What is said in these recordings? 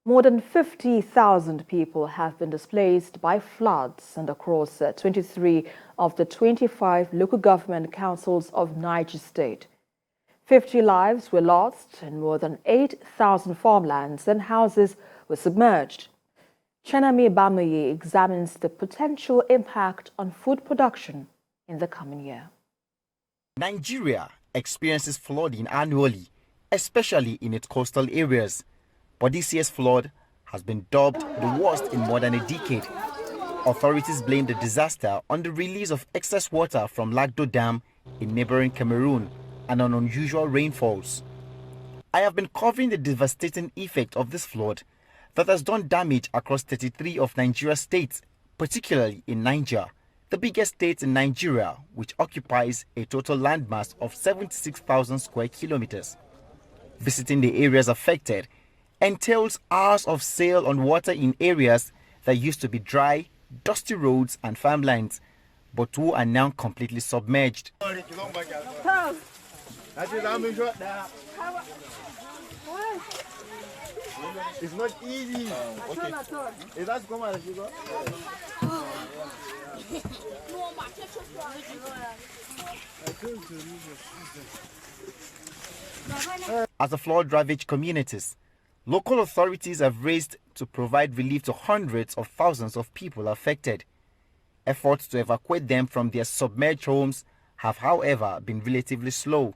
More than 50,000 people have been displaced by floods and across 23 of the 25 local government councils of Niger State. 50 lives were lost and more than 8,000 farmlands and houses were submerged. Chenemi Bamaiyi examines the potential impact on food production in the coming year. Nigeria experiences flooding annually, especially in its coastal areas. But this year's flood has been dubbed the worst in more than a decade. Authorities blame the disaster on the release of excess water from Lagdo Dam in neighboring Cameroon and on unusual rainfalls. I have been covering the devastating effect of this flood that has done damage across 33 of Nigeria's states, particularly in Niger, the biggest state in Nigeria, which occupies a total landmass of 76,000 square kilometers. Visiting the areas affected entails hours of sail on water in areas that used to be dry, dusty roads and farmlands, but who are now completely submerged. It's not easy. Okay. As the flood ravaged communities, local authorities have raced to provide relief to hundreds of thousands of people affected. Efforts to evacuate them from their submerged homes have, however, been relatively slow.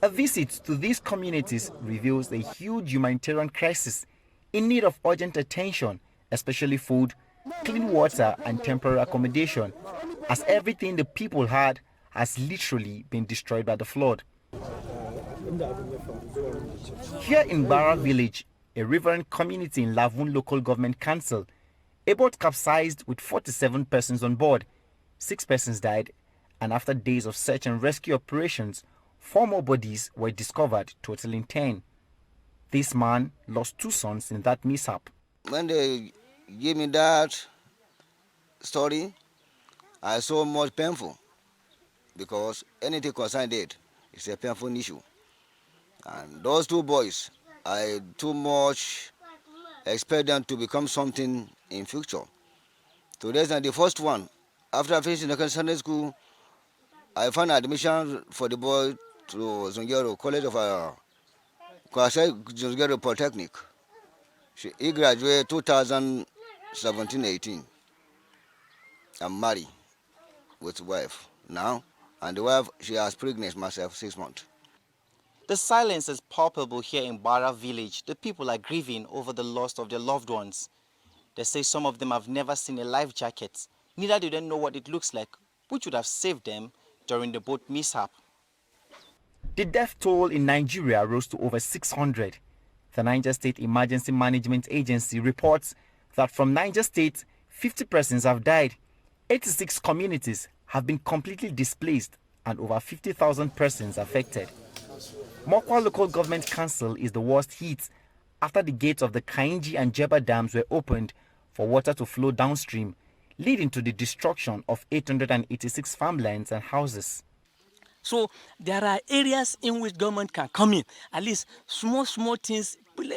A visit to these communities reveals a huge humanitarian crisis in need of urgent attention, especially food, clean water and temporary accommodation, as everything the people had has literally been destroyed by the flood. Here in Bara village, a riverine community in Lavun local government council, a boat capsized with 47 persons on board. 6 persons died, and after days of search and rescue operations, 4 more bodies were discovered, totaling 10. This man lost 2 sons in that mishap. When they gave me that story, I saw much painful, because anything concerned it is a painful issue. And those 2 boys, I too much expect them to become something in future. Today's not the first one. After finishing the Sunday school, I found admission for the boy to Zungero College of Zungero Polytechnic. He graduated 2017-18. I'm married with wife now, and the wife, she has pregnant myself 6 months. The silence is palpable here in Bara village. The people are grieving over the loss of their loved ones. They say some of them have never seen a life jacket. Neither do they know what it looks like, which would have saved them during the boat mishap. The death toll in Nigeria rose to over 600. The Niger State Emergency Management Agency reports that from Niger State, 50 persons have died, 86 communities have been completely displaced, and over 50,000 persons affected. Mokwa Local Government Council is the worst hit after the gates of the Kainji and Jeba dams were opened for water to flow downstream, leading to the destruction of 886 farmlands and houses. So there are areas in which government can come in, at least small things, put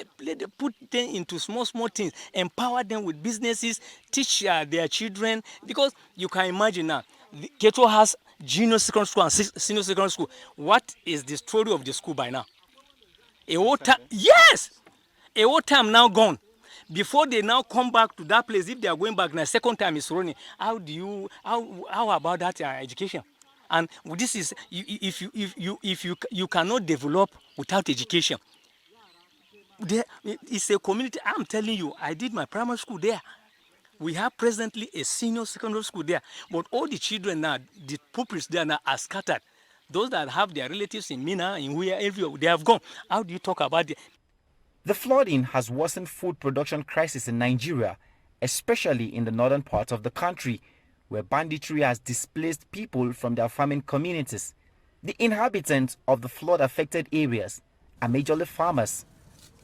them into small things, empower them with businesses, teach their children, because you can imagine now, Keto has junior secondary school and senior secondary school. What is the story of the school by now? A whole time, yes! A whole time now gone. Before they now come back to that place, if they are going back now, second time is running. How about that education? And this is, if you cannot develop without education. It's a community. I'm telling you, I did my primary school there. We have presently a senior secondary school there, but all the children now, the pupils there now are scattered. Those that have their relatives in Mina, in wherever they have gone. How do you talk about it? The flooding has worsened food production crisis in Nigeria, especially in the northern part of the country, where banditry has displaced people from their farming communities. The inhabitants of the flood-affected areas are majorly farmers,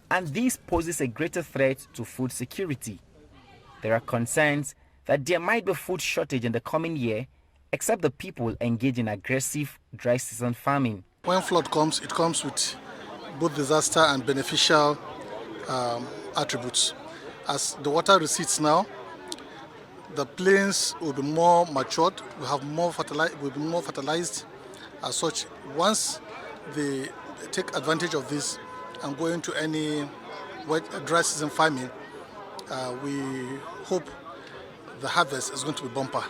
and this poses a greater threat to food security. There are concerns that there might be food shortage in the coming year, except the people engage in aggressive dry season farming. When flood comes, it comes with both disaster and beneficial attributes. As the water recedes now, the plains will be more matured, will be more fertilized. As such, once they take advantage of this and go into any dry season farming, we hope the harvest is going to be bumper,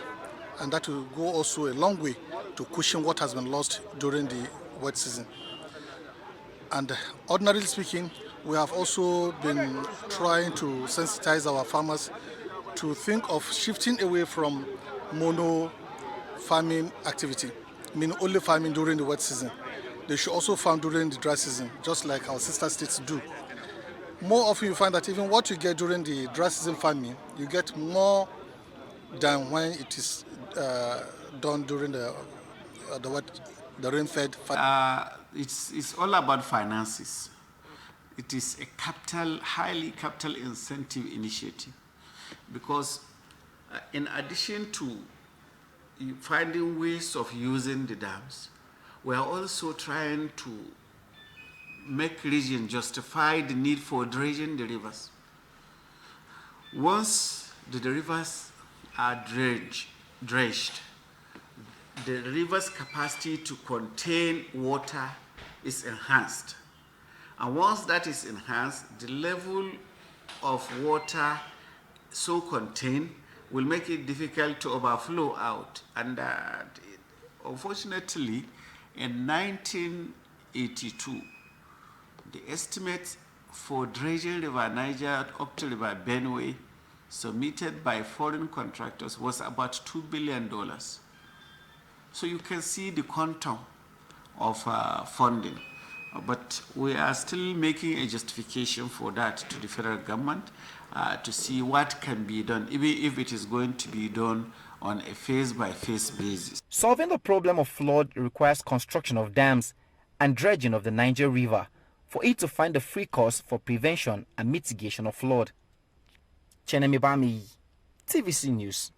and that will go also a long way to cushion what has been lost during the wet season. And ordinarily speaking, we have also been trying to sensitize our farmers to think of shifting away from mono farming activity, meaning only farming during the wet season. They should also farm during the dry season, just like our sister states do. More often you find that even what you get during the dry season farming, you get more than when it is done during the rain-fed farming. It's all about finances. It is a highly capital incentive initiative, because in addition to finding ways of using the dams, we are also trying to make region justify the need for dredging the rivers. Once the rivers are dredged, the river's capacity to contain water is enhanced. And once that is enhanced, the level of water so contained will make it difficult to overflow out. And unfortunately, in 1982, the estimate for dredging River Niger up to River Benue submitted by foreign contractors was about $2 billion. So you can see the quantum of funding. But we are still making a justification for that to the federal government to see what can be done, even if it is going to be done on a phase-by-phase basis. Solving the problem of flood requires construction of dams and dredging of the Niger River for it to find a free course for prevention and mitigation of flood. Chenemi Bamaiyi, TVC News.